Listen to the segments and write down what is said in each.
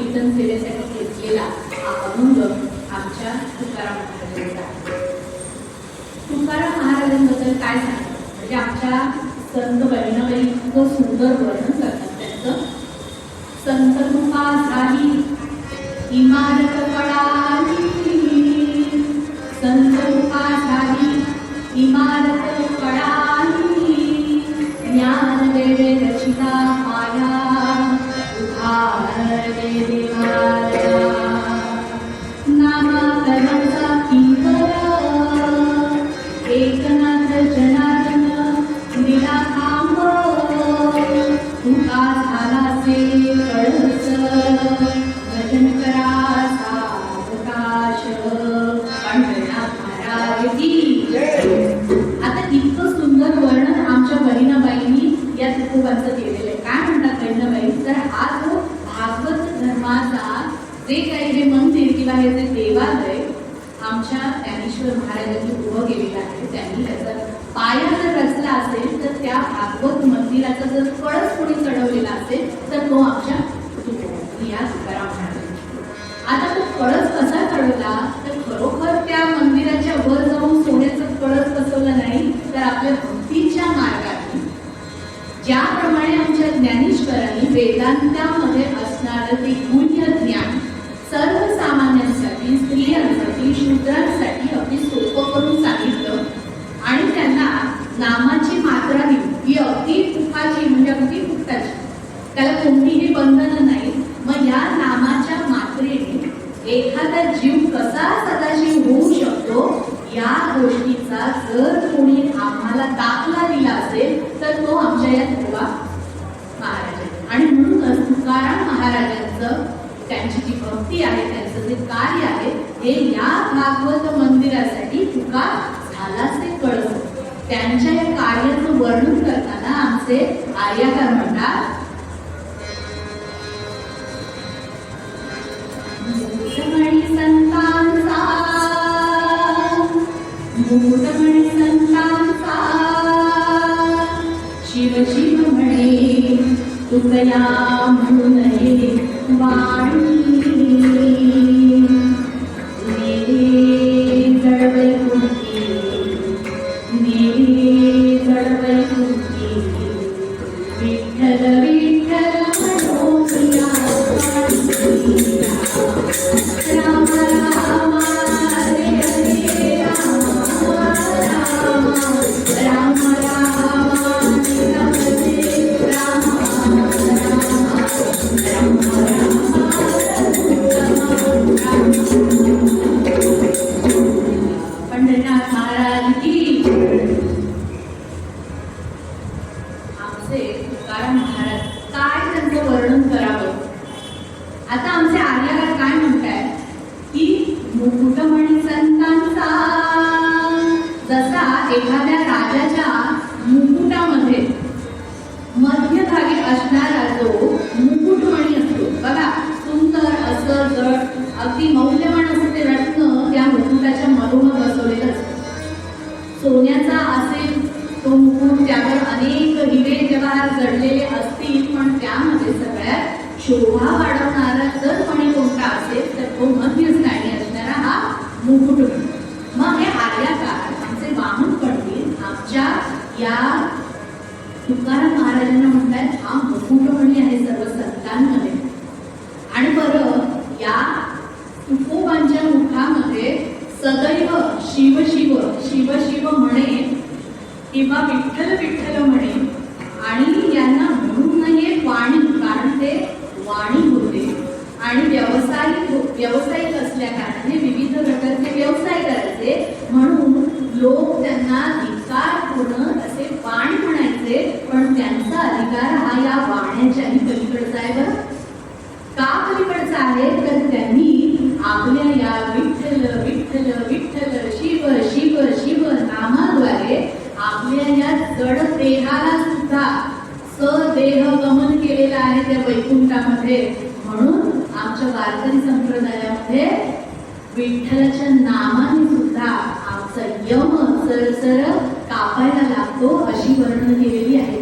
कीर्तन सेवेसाठी घेतलेला हा अभंग आमच्या तुकाराम महाराजांचा आहे. तुकाराम महाराजांबद्दल काय सांगतात म्हणजे आमच्या संत बहिणाबाई इतकं सुंदर वर्णन करतात त्यांचं. संत कृपा झाली इमारत कळाली, संत कृपा झाली इमारत कळाली, ज्ञान वेळे रचिता माया उभार देवाला, नामाकरणाचा किंकर एकनाथ जनार्दन दिला खांब, तुका झालासे कळस भजन करा साधकाश पंढरनाथ महाराज की. आता इतकं सुंदर वर्णन आमच्या बहिणाबाईंनी या तुकोबांचं केलेलं आहे. काय म्हणतात बहिणाबाई, तर हा जो भागवत धर्माचा जे काही हे मंदिर किंवा हे जे देवालय आमच्या ज्ञानेश्वर महाराजांनी उभं केलेलं आहे, त्यांनी त्याचा पाया जर रचला असेल तर त्या भागवत मंदिराचा जर कळस कोणी चढवलेला असेल तर तो आमच्या या तुकाराम महाराजांनी. आता तो कळस कसा चढवला तर खरोखर त्या मंदिराच्या वर जाऊन सोन्याचं कळस बसवलं नाही, तर आपल्या भक्तीच्या मार्गाने ज्याप्रमाणे आमच्या ज्ञानेश्वरांनी वेदांतामध्ये असणारं ते गुह्य ज्ञान सर्वसामान्यांसाठी, स्त्रियांसाठी, शूद्रांसाठी अगदी सोपं करून सांगितलं आणि त्यांना नामाची मात्रा दिली ही अगदी सुखाची म्हणजे अगदी मुक्ताची, त्याला कोणतीही बंधनं नाही. मग या नामाच्या मात्रेने एखादा जीव कसा सदाशिव होऊ शकतो या गोष्टीचा जर कोणी आम्हाला दाखला दिला असेल तर तो आमच्या या तुकोबा महाराज. आणि म्हणूनच तुकाराम महाराजांचं त्यांची जी भक्ती आहे, त्यांचं जे कार्य आहे हे या भागवत मंदिरासाठी तुका झालासे कळस. त्यांच्या या कार्याचं वर्णन करताना आमचे आर्याकार म्हणतात, मूटमणी संतांचा, मूटमणी संतांचा, शिव शिव म्हणे तुकया म्हणून हे वाणी, मेरे जडवै कुंती, मेरे जडवै कुंती, विठ्ठल विठ्ठल म्हणो प्रिया, राम राम हरे हरे राम राम, राम राम हरे हरे राम पंढरनाथ महाराज की. आमचे तुकाराम महाराज काय त्यांचं वर्णन करावं. आता आमचे आर्यकार काय म्हणतायत की मुकुटमणी संतांचा, जसा एखाद्या राजाच्या मुकुटामध्ये मध्यभागी असणारा जो मुकुटमणी असतो बघा, सुंदर असं जड अगदी मौल्यवान असं ते रत्न त्या मुकुटाच्या मधोमध बसवलेलं असतं. सोन्याचा असेल तो मुकुट, त्यावर अनेक हिरे जवाहर जडलेले असतील, पण त्यामध्ये सगळ्यात शोभा वाढवणारा जर कोणी कोणता असेल तर तो मध्यस्थानी असणारा हा मुकुटमणी. मग हे आर्याकार आमचे वामन पंडित आमच्या या तुकाराम महाराजांना म्हणतात हा मुकुटमणी आहे सर्व संतांमध्ये. आणि बरं या तुकोबांच्या मुखामध्ये सदैव शिव शिव शिव शिव म्हणे किंवा विठ्ठल विठ्ठल म्हणे, आणि यांना म्हणून नाहीये वाणी, कारण ते वाणी होते आणि व्यावसायिक असल्या कारणाने विविध प्रकारचे व्यवसाय करायचे, म्हणून लोक त्यांना धिक्कारपूर्ण असे वाणी म्हणायचे. पण त्यांचा अधिकार हा या वाण्याच्याही पलीकडचा आहे. बरं का पलीकडचा आहे तर त्यांनी आपल्या या विठ्ठल विठ्ठल विठ्ठल शिव शिव शिव नामाद्वारे आपल्या या जड देहाला सुद्धा सदेह गमन केलेलं आहे त्या वैकुंठामध्ये. म्हणून आमच्या वारकरी संप्रदायामध्ये विठ्ठलाच्या नामाने सुद्धा आमचा यम सरसर कापायला लागतो अशी वर्णन केलेली आहे.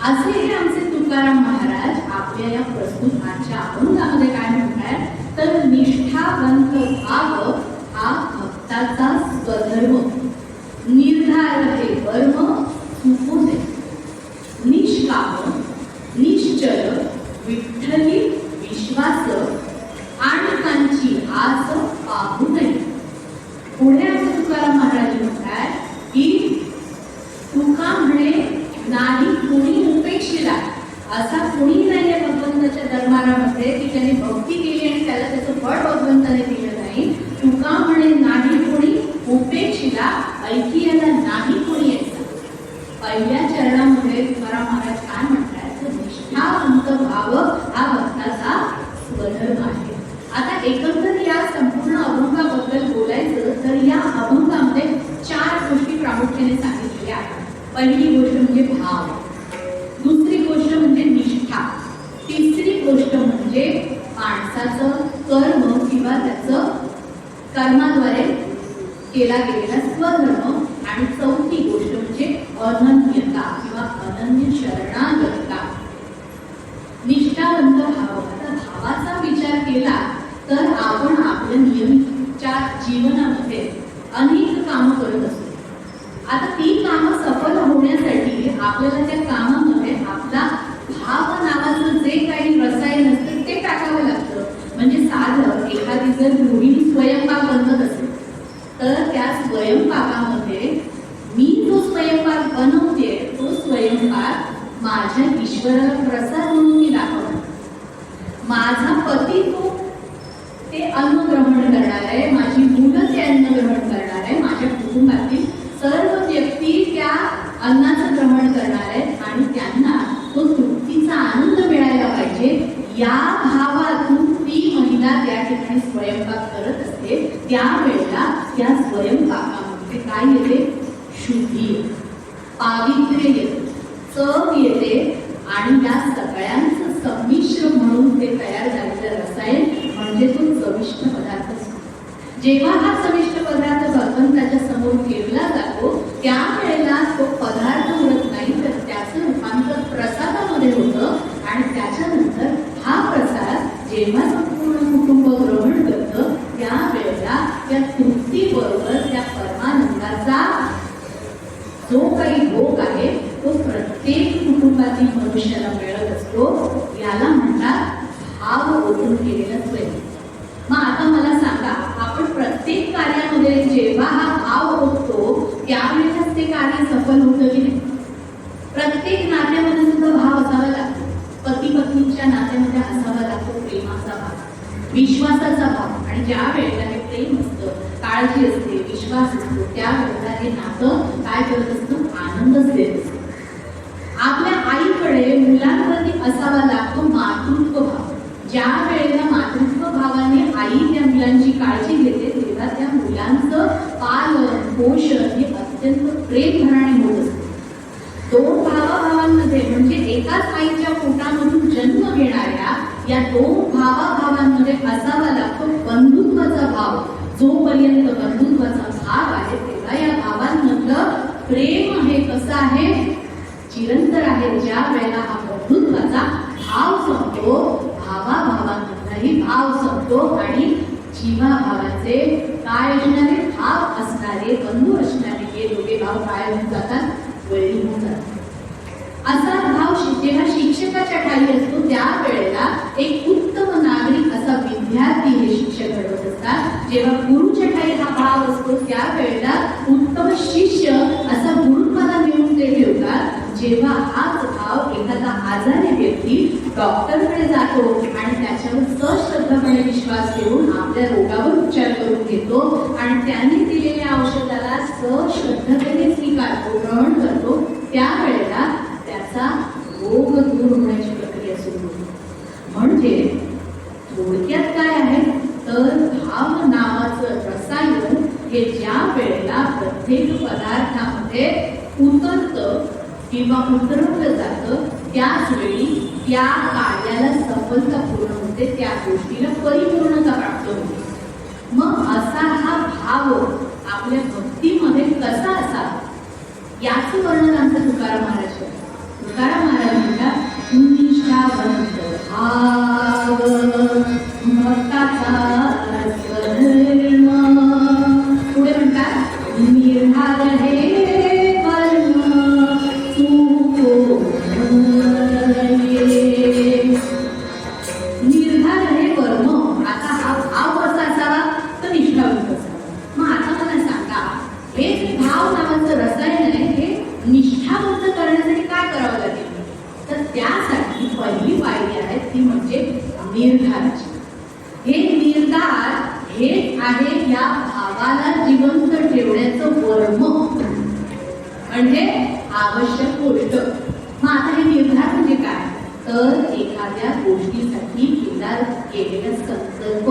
असे हे आमचे तुकाराम महाराज आपल्या या प्रस्तुत आजच्या अभंगामध्ये काय म्हणतायत तर निष्ठावंत भाव हा भक्ताचा स्वधर्म, निर्धार हे कर्म चुकू नये, निष्काम निश्चल विठ्ठली विश्वास आणि त्यांची आस पाहू नये. पुढे असं तुकाराम महाराज म्हणतात की तुका म्हणे नाही कोणी उपेक्षिला, असा कोणी नाहीये भगवंताच्या दरबारामध्ये की त्याने भक्ती केली आणि त्याला त्याचं फळ भगवंताने दिलं नाही. तुका म्हणे नाही कोणी उपेक्षिला, ऐकी याला नाही कोणी यायचा. पहिल्या चरणामध्ये तुकाराम महाराज काय म्हणतात तर निष्ठावंत भाव हा भक्ताचा स्वधर्म आहे. आता एकंदर या संपूर्ण अभंगाबद्दल बोलायचं तर या अभंगामध्ये 4 गोष्टी प्रामुख्याने सांगितलेल्या आहेत. पहिली गोष्ट म्हणजे भाव, दुसरी गोष्ट म्हणजे निष्ठा, तिसरी गोष्ट म्हणजे माणसाचं कर्म किंवा त्याचं कर्माद्वारे केला गेलेला स्वधर्म, आणि चौथी गोष्ट म्हणजे अनन्यता किंवा अनन्य शरणागतता. निष्ठावंत भाव, आता भावाचा विचार केला तर आपण आपल्या नियमितच्या जीवनामध्ये अनेक कामं करत असतो. आता ती कामं सफल होण्यासाठी आपल्याला त्या कामामध्ये आपला भाव नावाचं जे काही रसायन असतं ते टाकावं लागतं. म्हणजे साधं एखादी जर गृहिणी स्वयंपाक बनवत असेल तर त्या स्वयंपाकामध्ये मी जो स्वयंपाक बनवते तो स्वयंपाक माझ्या ईश्वराला प्रसाद म्हणून मी दाखवणार. माझा पती तो ते अन्न ग्रहण करणार आहे, माझी मुलं ते अन्न ग्रहण करणार आहे, माझ्या कुटुंबातील सर्व व्यक्ती त्या अन्नाचं ग्रहण करणार आहेत आणि त्यांना तो तृप्तीचा आनंद मिळायला पाहिजे. या भावातून ती महिला त्या ठिकाणी स्वयंपाक करत असते. त्यावेळेला त्या स्वयंपाकामध्ये काय येते, शुद्धी, पावित्र्य येते, चव येते आणि या सगळ्यांचं संमिश्र म्हणून ते तयार झालेलं रसायन म्हणजे तो चविष्ट पदार्थ असतो. जेव्हा हा चविष्ट पदार्थ भगवंताच्या समोर केला जातो त्यावेळेला तो पदार्थ उरत नाही तर त्याचं रूपांतर प्रसादामध्ये होतं आणि त्याच्यानंतर हा प्रसाद जेव्हा संपूर्ण कुटुंब ग्रहण करतं त्यावेळेला त्या तृप्तीबरोबर त्या परमानंदाचा जो काही भोग आहे तो प्रत्येक कुटुंबातील मनुष्याला मिळत असतो. याला म्हणतात भाव ओतून केलेला स्वयं. मग आता मला सांगा, आपण प्रत्येक कार्यामध्ये जेव्हा हा भाव ओततो त्यावेळेलाच ते कार्य सफल होतं की नाही? प्रत्येक नात्यामध्ये सुद्धा भाव असावा लागतो. पती पत्नीच्या नात्यामध्ये असावा लागतो प्रेमाचा भाव, विश्वासाचा भाव. आणि ज्या वेळेला हे प्रेम असतं, काळजी असते, विश्वास असतो त्यावेळेला हे नातं काय करत असतं, आनंदच देत असतं. आपल्या आईकडे मुलांवरती असावा लागतो मातृत्व भाव. ज्या वेळेला मातृत्व भावाने आई त्या मुलांची काळजी घेते तेव्हा त्या मुलांचं पालन पोषण हे अत्यंत प्रेमभराने होत असते. 2 भावाभावांमध्ये म्हणजे एकाच आईच्या पोटामधून जन्म घेणाऱ्या या 2 भावाभावांमध्ये असावा लागतो बंधुत्वाचा भाव. जोपर्यंत बंधुत्वाचा भाव आहे तेव्हा या भावांमधलं प्रेम हे कसं आहे, चिरंतर आहे. ज्या वेळेला हा बंधुत्वाचा भाव संपतो भावाभावांमधलाही भाव संपतो आणि जीवाभावाचे काय असणारे भाव असणारे बंधू असणारे हे दोघे भाव काय होऊन जातात, वैरी होऊन जातात. असा भाव जेव्हा शिक्षकाच्या ठाई असतो त्यावेळेला एक उत्तम नागरिक असा विद्यार्थी हे शिक्षक घडवत असतात. जेव्हा गुरुच्या ठाई हा भाव असतो त्यावेळेला उत्तम शिष्य असा गुरुपदा मिळवून ते ठेवतात. जेव्हा हाच भाव एखादा आजारी व्यक्ती डॉक्टरकडे जातो आणि त्याच्यावर सश्रद्धपणे विश्वास ठेवून आपल्या रोगावर उपचार करून घेतो आणि त्यांनी दिलेल्या औषधाला सश्रद्धतेने स्वीकारतो, ग्रहण करतो, त्यावेळेला त्याचा रोग दूर होण्याची प्रक्रिया सुरू होते. म्हणजे थोडक्यात काय आहे तर भाव नावाचं रसायन हे ज्या वेळेला प्रत्येक पदार्थामध्ये उतरतं किंवा उतरवलं जातं त्याच वेळी त्या कार्याला सफलता पूर्ण होते, त्या गोष्टीला परिपूर्णता प्राप्त होते. मग असा हा भाव आपल्या भक्तीमध्ये कसा असावा याचं वर्णन आमचं तुकाराम महाराज म्हणतात. तुकाराम महाराज म्हणतात निष्ठावंत भाव भक्ताचा स्वधर्म. पुढे म्हणतात निर्धार हे कर्म चुको नये. निर्धार हे कर्म. आता हा भाव कसा असावा तर निष्ठावंत असावा. मग आता मला सांगा, हे जे भाव नावाचं रसायन आहे हे निष्ठावंत करण्यासाठी काय करावं लागेल? तर त्यासाठी पहिली पायरी आहे ती म्हणजे निर्धाराची. हे निर्धार हे आहे या भावाला जिवंत ठेवण्याचं वर्म, म्हणजे आवश्यक गोष्ट. मग आता हे निर्धार म्हणजे काय? तर एखाद्या गोष्टीसाठी केलेला संकल्प,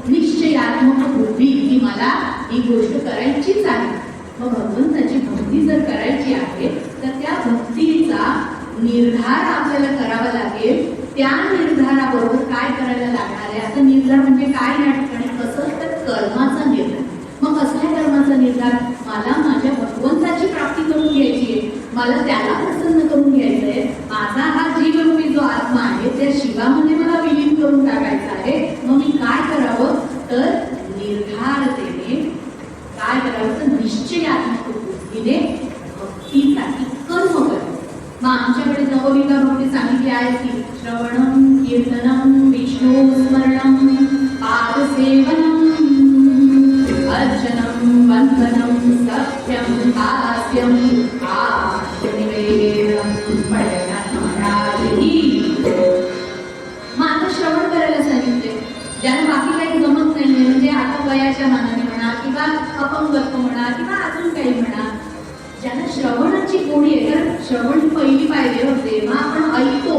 निश्चयात्मक बुद्धी की मला ही गोष्ट करायचीच आहे. मग भगवंताची भक्ती जर करायची आहे तर त्या भक्तीचा निर्धार आपल्याला करावा लागेल. त्या निर्धाराबरोबर काय करायला लागणार आहे? आता निर्धार म्हणजे काय या ठिकाणी? कसं तर कर्माचा निर्धार. मग कसल्या कर्माचा निर्धार? मला माझ्या भगवंताची प्राप्ती करून घ्यायची आहे, मला त्याला प्रसन्न करून घ्यायचं आहे. माझा हा जीवरूपी जो आत्मा आहे त्या शिवामध्ये मला विलीन करून टाकायचा आहे. मग मी काय करावं? तर निर्धारतेने काय करावं? तर निश्चयात्मक बुद्धीने भक्तीसाठी कर्म करावं. मग आमच्याकडे नवविका भक्ती सांगितली आहे की श्रवणम कीर्तनम विष्णू स्मरणम पादसेवनम अर्चनम वंदनम सत्यम हास्यम आत्मनिवेदनम पठनारायणी. मग आता श्रवण करायला सांगितले. ज्यांना बाकी काही जमत नाहीये, म्हणजे आता वयाच्या मानाने म्हणा किंवा अपंगत्व म्हणा किंवा अजून काही म्हणा, ज्यांना श्रवणाची गोडी आहे, तर श्रवण ही पहिली पायरी होते. जेव्हा आपण ऐकतो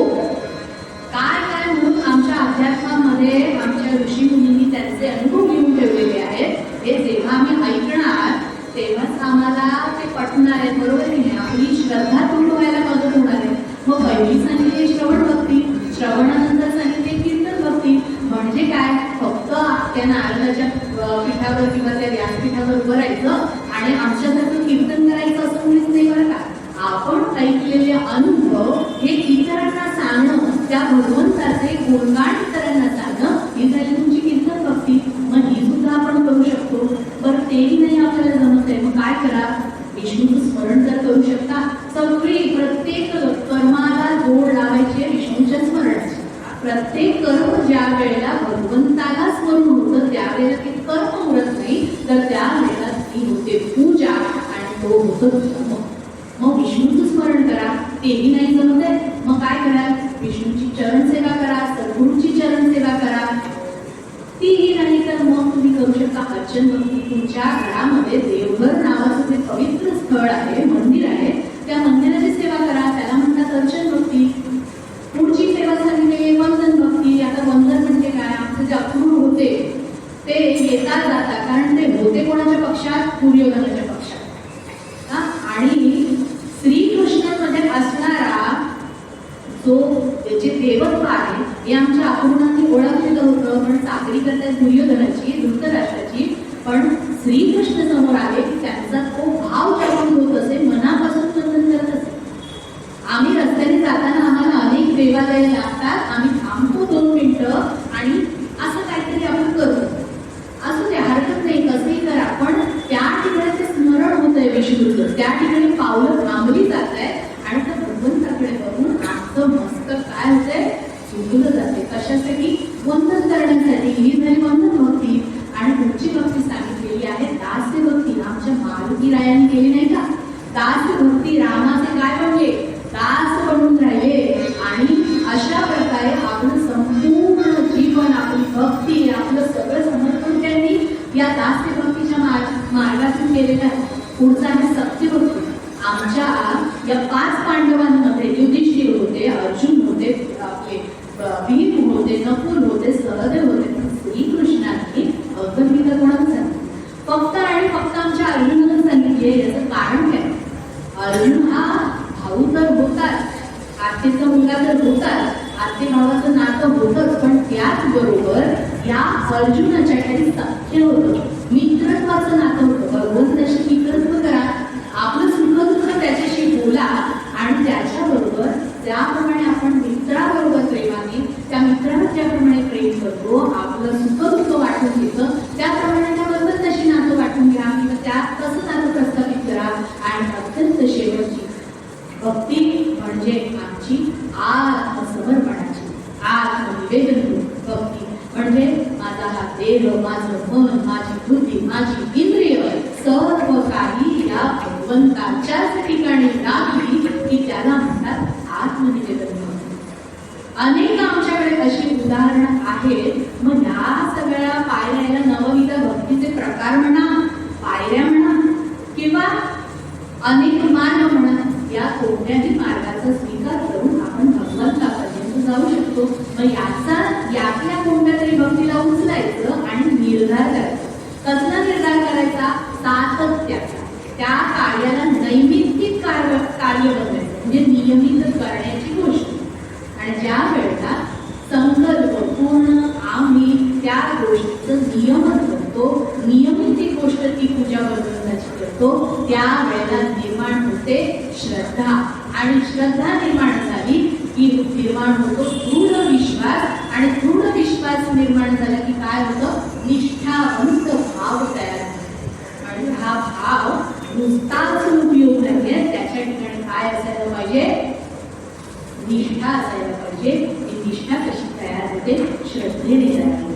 काय काय म्हणून आमच्या अध्यात्मामध्ये आमच्या ऋषी मुनींनी त्यांचे अनुभव घेऊन ठेवलेले आहेत. हे जेव्हा आम्ही ऐकणार तेव्हाच आम्हाला ते पटणार आहे. बरोबर आहे? आपली श्रद्धा पूर्ण व्हायला मदत होणार आहे. मग पहिली सांगितली श्रवण भक्ती, श्रवणानंतर सांगितले कीर्तन भक्ती. म्हणजे काय? फक्त त्या नारळाच्या पिठावर किंवा त्या व्यासपीठावर उभं राहायचं आणि आमच्यासारखं कीर्तन करायचं असं कोणीच नाही. बरं का? आपण ऐकलेले अनुभव हे इतरांना सांगणं, त्या भगवंताचे गुणगान इतरांना सांगणं, ही झाली तुमची कीर्तन भक्ती. मग ही सुद्धा आपण करू शकतो. बरं तेही नाही आपल्याला जमत आहे, मग काय करा? विष्णूचं स्मरण तर करू शकता. सगळी प्रत्येक कर्माला जोड लावायचे विष्णूच्या स्मरणाची. प्रत्येक कर्म ज्या वेळेला भगवंताला स्मरण होतं त्यावेळेला ते कर्म उरत नाही, तर त्यावेळेला ती होते पूजा आणि तो होतो धर्म. मग विष्णूचं स्मरण करा. तेही नाही जमत आहे, मग काय करा? विष्णूची चरण सेवा करा, सद्गुरूची चरण सेवा करा. तीही नाही तर मग तुम्ही करू शकता अर्चन भक्ती. तुमच्या घरामध्ये देवघर नावाचं जे पवित्र स्थळ आहे, मंदिर आहे, त्या मंदिराची सेवा करा. त्याला म्हणतात अर्चन भक्ती. पुढची सेवा सांगितली वंदन भक्ती. आता वंदन म्हणजे काय? आमचे जे अपूर्ण होते ते येता जाता, कारण ते होते कोणाच्या पक्षात? दुर्योधनाच्या पक्षात. आणि श्रीकृष्णामध्ये असणारा जो त्याचे देवत्व आहे हे आमच्या अपूर्णांनी ओळखलेलं होतं. पण चाकरी करतात दुर्योधनाची, धृतराष्ट्राची. पण श्रीकृष्ण समोर आले की त्यांचा तो भाव जागृत होत असे, मनापासून वंदन करत असे. आम्ही रस्त्याने जाताना आम्हाला अनेक देवालय लागतात, आम्ही थांबतो 2 मिनिटं आणि असं काहीतरी आपण करतो. असं ते हरकत नाही, कसंही करा, पण त्या ठिकाणी ते स्मरण होत आहे विष्णूचं. त्या ठिकाणी पावलं थांबली जात आहे आणि त्या भगवंताकडे बघून आमचं मस्तक काय होतंय? झुकलं जाते. कशासाठी? वंदन करण्यासाठी. ही झाली वंदन भक्ती. आणि पुढची भक्ती सांगितलेली आहे दास्य भक्ती. आमच्या मारुती रायांनी केली नाही का? दास्य भक्ती. रामाचे काय बनले? दास बनून राहिले. आणि अशा प्रकारे आपलं संपूर्ण जीवन, आपली भक्ती, आपलं सगळं समर्पण त्यांनी या दास्य भक्तीच्या मार्गातून केलेलं आहे. पुढचा आहे सत्य भक्ती. आमच्या या 5 पांडवांमध्ये युधिष्ठिर होते, अर्जुन होते, आपले भीम होते, नकुल होते, सहदेव होते. पण श्रीकृष्णांनी भगवद्गीता कोणाला सांगितली? फक्त आणि फक्त आमच्या अर्जुनाला सांगितली. याचं कारण काय? अर्जुन हा भाऊ तर होताच, आत्तेचा मुलगा तर होताच, आत्ते भावाचं नातं होतच, पण त्याचबरोबर या अर्जुनाच्या काही सख्य होतं, मित्रत्वाचं नातं होतं. भगवंताशी मित्रत्व करा, आपलं सुखदुःख त्याच्याशी बोला आणि त्याच्याबरोबर ज्याप्रमाणे आपण मित्राबरोबर प्रेमाने त्या आपल्यावर ज्याप्रमाणे प्रेम करतो, आपलं सुख दुःख वाटून घेतं, त्याप्रमाणे त्याबद्दल तशी नातं वाटून घ्या किंवा त्यात तसं नातं प्रस्थापित करा. आणि अत्यंत शेवटची भक्ती म्हणजे आमची आत्मसमर्पणाची, आत्मनिवेदन भक्ती म्हणजे माझा हा देह, माझं मन, माझी बुद्धी, माझी इंद्रिय सर्व काही या भगवंताच्याच ठिकाणी लागली की त्याला म्हणतात आत्मनिवेदन. अनेक आमच्याकडे अशी उदाहरणं आहेत. मग ह्या सगळ्या पायऱ्या, नवविध भक्तीचे प्रकार म्हणा, पायऱ्या म्हणा किंवा अनेक मार्ग म्हणा, या कोणत्याही मार्गाचा स्वीकार करून आपण भगवंतापर्यंत जाऊ शकतो. मग यातल्या कोणत्या तरी भक्तीला उचलायचं आणि निर्धार करायचा. कसला निर्धार करायचा? सातत्याचा. त्या कार्याला नैमित्तिक कार्य बनवायचं, म्हणजे नियमित करण्याची गोष्ट. आणि ज्या वेळेला संकल्प पूर्ण आम्ही त्या गोष्टीचं नियमन करतो, नियमित ती गोष्ट ती पूजा भगवंताची करतो, त्या वेळेला निर्माण होते श्रद्धा. आणि श्रद्धा निर्माण झाली की निर्माण होतो दृढ विश्वास. आणि दृढ विश्वास निर्माण झाला की काय होतं? निष्ठावंत भाव तयार होतो. आणि हा भाव नुसताच उपयोग नाहीये, त्याच्या ठिकाणी काय असायला पाहिजे? निष्ठा असायला पाहिजे. ही निष्ठा कशी तयार होते? श्रद्धेने तयार होते.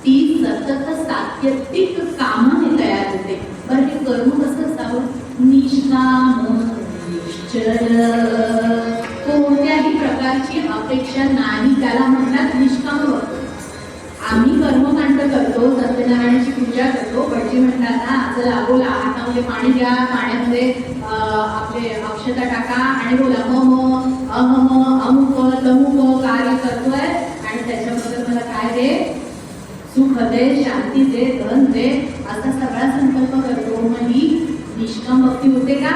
ती सतत सात्यत्तिक कामाने तयार होते. बरं, हे कर्म कसं असावं? निष्काम निश्चल, कोणत्याही प्रकारची अपेक्षा नाही, त्याला म्हणतात निष्काम भक्ती. आम्ही कर्मकांड करतो, सत्यनारायणाची पूजा करतो, भटजी म्हणतात ना, चला बोला, हातामध्ये पाणी घ्या, पाण्यामध्ये आपले अक्षता टाका आणि बोला मम अहम अमुक तमुक कार्य करतोय आणि त्याच्याबद्दल मला काय दे? सुख दे, शांती दे, धन दे, असा सगळा संकल्प करतो. मग ही निष्काम भक्ती होते का?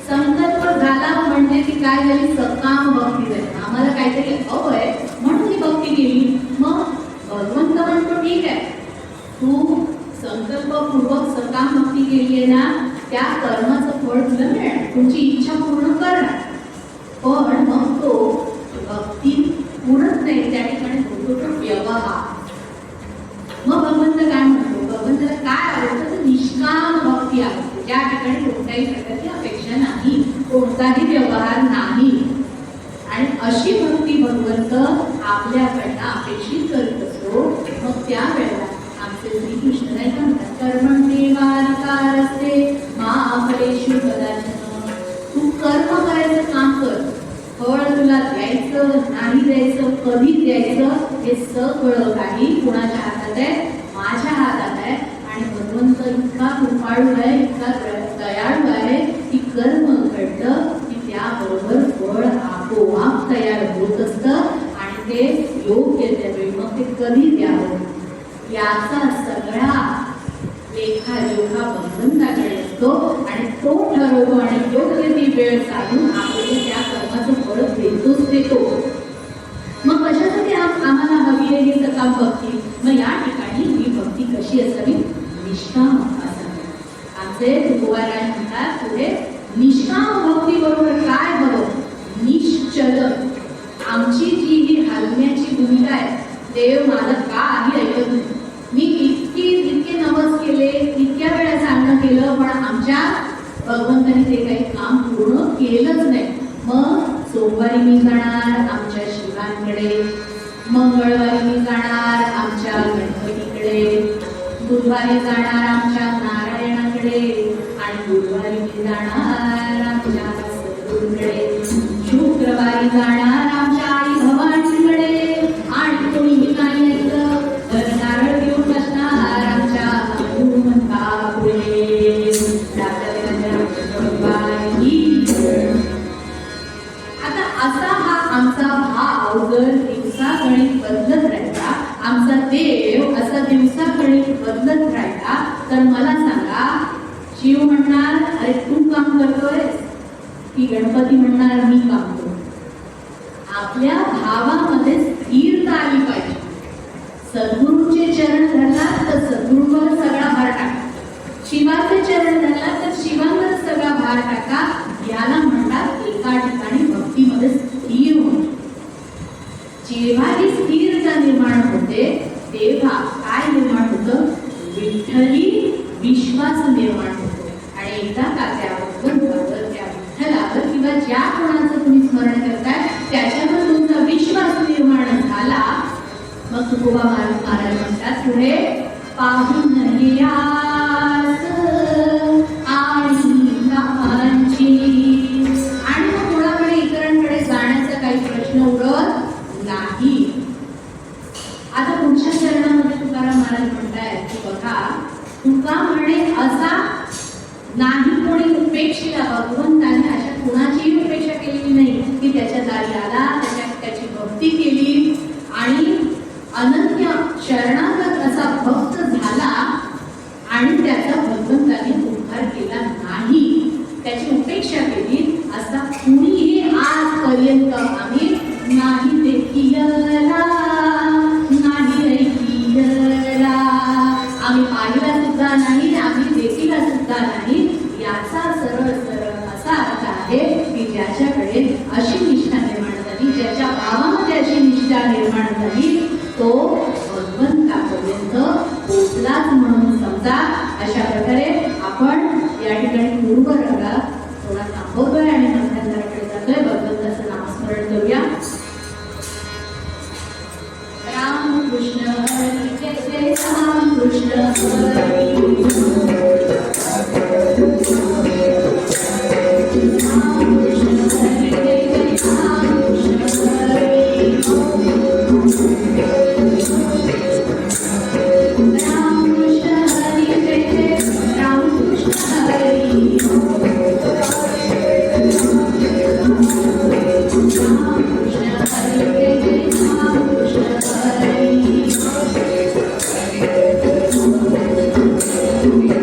संकल्प झाला म्हणजे ती काय झाली? सकाम भक्ती झाली. आम्हाला काहीतरी हवंय म्हणून ही भक्ती केली. मग भगवंत म्हणतो ठीक आहे, तू संकल्पपूर्वक सकाम भक्ती केली आहे ना, त्या कर्माचं फळ तुला मिळणार, तुमची इच्छा पूर्ण करणार. पण मग तो भक्ती पूर्णच नाही, त्या ठिकाणी होतो तो व्यवहार. मग भगवंत काय म्हणतो? भगवंताला काय आवडतं? तर निष्काम भक्ती आवडते, ज्या ठिकाणी कोणत्याही प्रकारची अपेक्षा नाही, कोणताही व्यवहार नाही. आणि अशी भक्ती भगवंत आपल्याकडनं अपेक्षित करत असतो. मग त्यावेळेला आमचे श्रीकृष्ण नाही म्हणतात, कर्मण्येवाधिकारस्ते मा फलेषु कदाचन. तू कर्म करायचं काम कर, फळ तुला द्यायचं नाही द्यायचं, कधी द्यायचं, हे सगळं काही कुणाच्या हातात आहे? माझ्या हातात आहे. आणि भगवंत इतका कृपाळू आहे, इतका दयाळू आहे की कर्म घडलं की त्याबरोबर फळ आपोआप तयार होत असतं. आणि ते योग्य त्यावेळी मग ते कधी द्यावं याचा सगळा लेखाजोखा भगवंताकडे असतो. आणि तो ठरवतो आणि योग्य ती वेळ साधून आपल्याला त्या कर्माचं फळ देतो. मग कशासाठी आम्हाला हवी आहे ही सकाम भक्ती? मग या ठिकाणी ही भक्ती कशी असावी? निष्काम असावी. आमचे तुकोबाराय म्हणतात पुढे, निष्काम भक्ती बरोबर काय हवं? निश्चल. आमची जी ही हलण्याची भूमिका आहे, देव माझं काही ऐकत नाही, मी इतके नवस केले, इतक्या वेळा चांगलं केलं, पण आमच्या भगवंताने ते काही काम पूर्ण केलंच नाही. मग सोमवारी मी जाणार आमच्या शिवांकडे, मंगळवारी मी जाणार आमच्या गणपतीकडे, बुधवारी जाणार आमच्या नारायणाकडे आणि गुरुवारी मी जाणार आमच्या सद्गुरूकडे, शुक्रवारी जाणार आमच्या आई भवानीकडे आणि कोणीही नाही ऐकलं तर नारळ घेऊन बसणार आमच्या हनुमंतापुढे. आता असा हा आमचा भाव जर दिवसागणिक बदलत राहिला, आमचा देव असा दिवसागणिक बदलत राहिला, तर मला सांगा, शिव म्हणणार अरे तू काम करतोय, की गणपती म्हणणार मी काम करतो? आपल्या भावामध्ये स्थिरता आली पाहिजे. सद्गुरूचे चरण धरला तर सद्गुरूवर सगळा भार टाका, शिवाचे चरण धरला तर शिवावर सगळा भार टाका. याला म्हणतात एका ठिकाणी भक्तीमध्ये स्थिर होणे. जेव्हा ही स्थिर विठ्ठली विश्वास निर्माण होतो. आणि एकदा का त्या भगवंतावर, त्या विठ्ठलावर किंवा ज्या कोणाचं तुम्ही स्मरण करताय त्याच्यावर तुमचा विश्वास निर्माण झाला, मग तुकोबा महाराज म्हणतात पुढे, पाहून यास आणि कामांची. आणि मग कोणाकडे इतरांकडे जाण्याचा काही प्रश्न उरत नाही. आता पुढच्या चरणामध्ये तुकाराम महाराज म्हणतायत की बघा, तुका म्हणे असा नाही कोणी उपेक्षिला, भगवंताने अशा कुणाचीही उपेक्षा केलेली नाही की त्याच्या दारी आला, त्याची भक्ती केली आणि अनन्य शरणागत असा भक्त झाला आणि त्याचा भगवंताने उद्धार केला नाही, त्याची उपेक्षा केली असा कुणीही आजपर्यंत आम्ही नाही देखियला, नाही ऐकियला, आम्ही पाहिला सुद्धा नाही, आम्ही देखीला सुद्धा नाही. याचा सरळ सरळ असा अर्थ आहे की ज्याच्याकडे अशी निष्ठा निर्माण झाली, ज्याच्या भावामध्ये अशी निष्ठा निर्माण झाली, तो भगवंतापर्यंत पोचलाच म्हणून समजा. अशा प्रकारे आपण या ठिकाणी पूर्व रंगात थोडा थांबवतोय आणि मध्यंतराकडे जातोय. भगवंताचं नामस्मरण करूया. राम कृष्ण हरी जय जय राम कृष्ण हरी. Thank you.